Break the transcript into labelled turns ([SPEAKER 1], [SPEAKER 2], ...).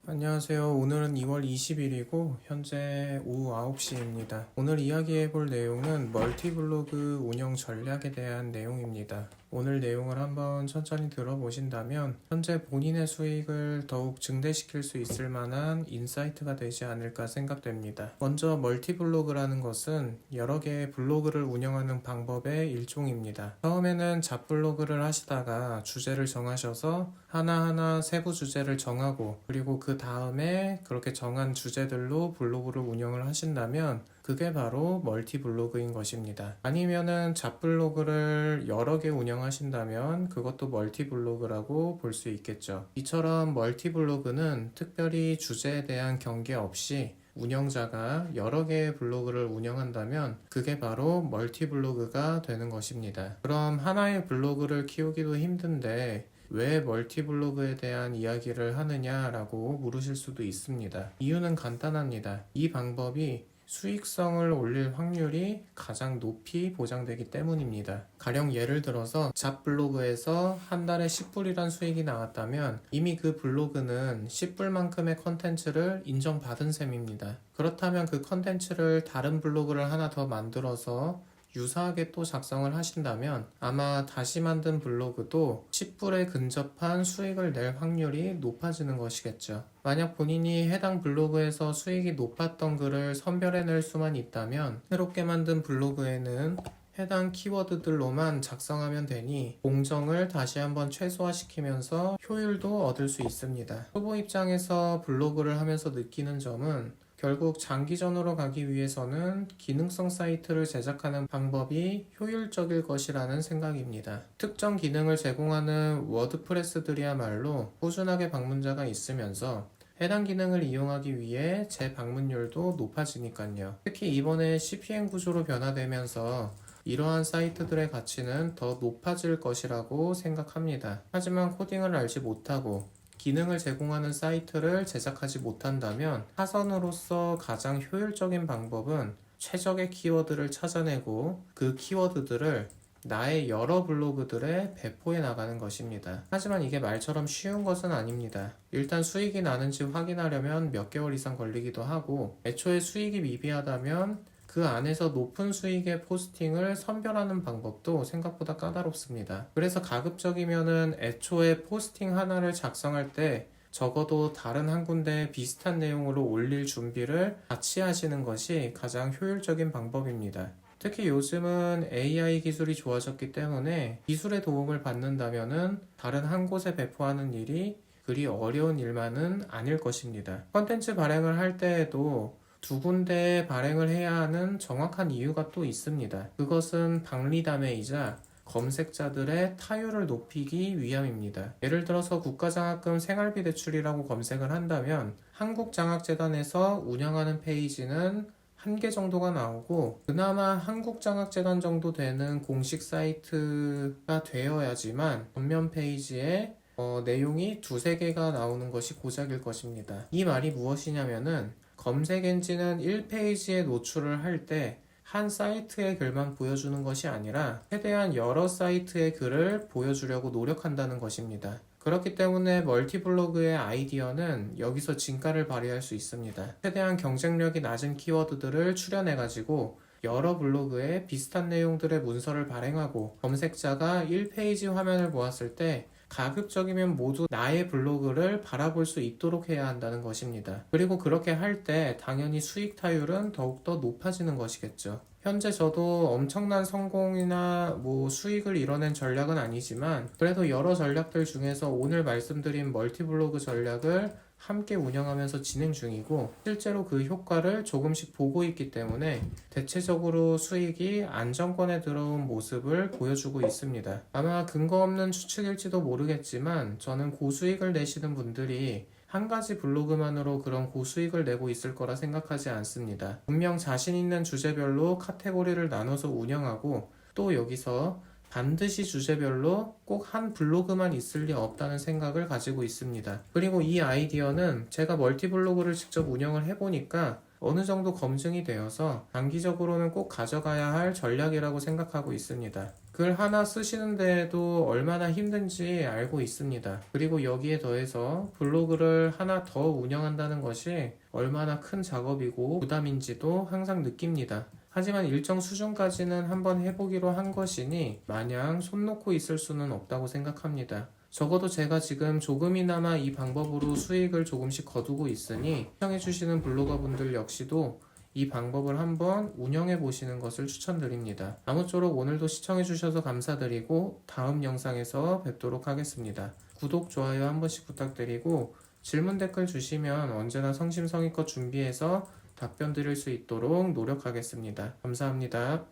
[SPEAKER 1] 안녕하세요. 오늘은 2월 20일이고 현재 오후 9시입니다. 오늘 이야기해볼 내용은 멀티블로그 운영 전략에 대한 내용입니다. 오늘 내용을 한번 천천히 들어보신다면 현재 본인의 수익을 더욱 증대시킬 수 있을 만한 인사이트가 되지 않을까 생각됩니다. 먼저 멀티블로그라는 것은 여러 개의 블로그를 운영하는 방법의 일종입니다. 처음에는 잡블로그를 하시다가 주제를 정하셔서 하나하나 세부 주제를 정하고 그리고 그 다음에 그렇게 정한 주제들로 블로그를 운영을 하신다면 그게 바로 멀티블로그인 것입니다. 아니면은 잡블로그를 여러 개 운영하신다면 그것도 멀티블로그라고 볼 수 있겠죠. 이처럼 멀티블로그는 특별히 주제에 대한 경계 없이 운영자가 여러 개의 블로그를 운영한다면 그게 바로 멀티블로그가 되는 것입니다. 그럼 하나의 블로그를 키우기도 힘든데 왜 멀티블로그에 대한 이야기를 하느냐라고 물으실 수도 있습니다. 이유는 간단합니다. 이 방법이 수익성을 올릴 확률이 가장 높이 보장되기 때문입니다. 가령 예를 들어서 잡블로그에서 한 달에 10불이란 수익이 나왔다면 이미 그 블로그는 10불만큼의 컨텐츠를 인정받은 셈입니다. 그렇다면 그 컨텐츠를 다른 블로그를 하나 더 만들어서 유사하게 또 작성을 하신다면 아마 다시 만든 블로그도 10불에 근접한 수익을 낼 확률이 높아지는 것이겠죠. 만약 본인이 해당 블로그에서 수익이 높았던 글을 선별해낼 수만 있다면 새롭게 만든 블로그에는 해당 키워드들로만 작성하면 되니 공정을 다시 한번 최소화시키면서 효율도 얻을 수 있습니다. 초보 입장에서 블로그를 하면서 느끼는 점은 결국 장기전으로 가기 위해서는 기능성 사이트를 제작하는 방법이 효율적일 것이라는 생각입니다. 특정 기능을 제공하는 워드프레스들이야말로 꾸준하게 방문자가 있으면서 해당 기능을 이용하기 위해 재방문율도 높아지니까요. 특히 이번에 CPN 구조로 변화되면서 이러한 사이트들의 가치는 더 높아질 것이라고 생각합니다. 하지만 코딩을 알지 못하고 기능을 제공하는 사이트를 제작하지 못한다면 사선으로서 가장 효율적인 방법은 최적의 키워드를 찾아내고 그 키워드들을 나의 여러 블로그들에 배포해 나가는 것입니다. 하지만 이게 말처럼 쉬운 것은 아닙니다. 일단 수익이 나는지 확인하려면 몇 개월 이상 걸리기도 하고 애초에 수익이 미비하다면 그 안에서 높은 수익의 포스팅을 선별하는 방법도 생각보다 까다롭습니다. 그래서 가급적이면은 애초에 포스팅 하나를 작성할 때 적어도 다른 한 군데 비슷한 내용으로 올릴 준비를 같이 하시는 것이 가장 효율적인 방법입니다. 특히 요즘은 AI 기술이 좋아졌기 때문에 기술의 도움을 받는다면은 다른 한 곳에 배포하는 일이 그리 어려운 일만은 아닐 것입니다. 컨텐츠 발행을 할 때에도 두 군데에 발행을 해야 하는 정확한 이유가 또 있습니다. 그것은 박리담회이자 검색자들의 타율을 높이기 위함입니다. 예를 들어서 국가장학금 생활비 대출이라고 검색을 한다면 한국장학재단에서 운영하는 페이지는 한 개 정도가 나오고 그나마 한국장학재단 정도 되는 공식 사이트가 되어야지만 전면 페이지에 내용이 두세 개가 나오는 것이 고작일 것입니다. 이 말이 무엇이냐면은 검색 엔진은 1페이지에 노출을 할 때 한 사이트의 글만 보여주는 것이 아니라 최대한 여러 사이트의 글을 보여주려고 노력한다는 것입니다. 그렇기 때문에 멀티블로그의 아이디어는 여기서 진가를 발휘할 수 있습니다. 최대한 경쟁력이 낮은 키워드들을 추려내가지고 여러 블로그에 비슷한 내용들의 문서를 발행하고 검색자가 1페이지 화면을 보았을 때 가급적이면 모두 나의 블로그를 바라볼 수 있도록 해야 한다는 것입니다. 그리고 그렇게 할 때 당연히 수익 타율은 더욱더 높아지는 것이겠죠. 현재 저도 엄청난 성공이나 수익을 이뤄낸 전략은 아니지만 그래도 여러 전략들 중에서 오늘 말씀드린 멀티블로그 전략을 함께 운영하면서 진행 중이고 실제로 그 효과를 조금씩 보고 있기 때문에 대체적으로 수익이 안정권에 들어온 모습을 보여주고 있습니다. 아마 근거 없는 추측일지도 모르겠지만 저는 고수익을 내시는 분들이 한 가지 블로그만으로 그런 고수익을 내고 있을 거라 생각하지 않습니다. 분명 자신 있는 주제별로 카테고리를 나눠서 운영하고 또 여기서 반드시 주제별로 꼭 한 블로그만 있을 리 없다는 생각을 가지고 있습니다. 그리고 이 아이디어는 제가 멀티블로그를 직접 운영을 해보니까 어느 정도 검증이 되어서 단기적으로는 꼭 가져가야 할 전략이라고 생각하고 있습니다. 글 하나 쓰시는데도 얼마나 힘든지 알고 있습니다. 그리고 여기에 더해서 블로그를 하나 더 운영한다는 것이 얼마나 큰 작업이고 부담인지도 항상 느낍니다. 하지만 일정 수준까지는 한번 해보기로 한 것이니 마냥 손 놓고 있을 수는 없다고 생각합니다. 적어도 제가 지금 조금이나마 이 방법으로 수익을 조금씩 거두고 있으니 시청해주시는 블로거분들 역시도 이 방법을 한번 운영해 보시는 것을 추천드립니다. 아무쪼록 오늘도 시청해 주셔서 감사드리고 다음 영상에서 뵙도록 하겠습니다. 구독, 좋아요 한 번씩 부탁드리고 질문 댓글 주시면 언제나 성심성의껏 준비해서 답변 드릴 수 있도록 노력하겠습니다. 감사합니다.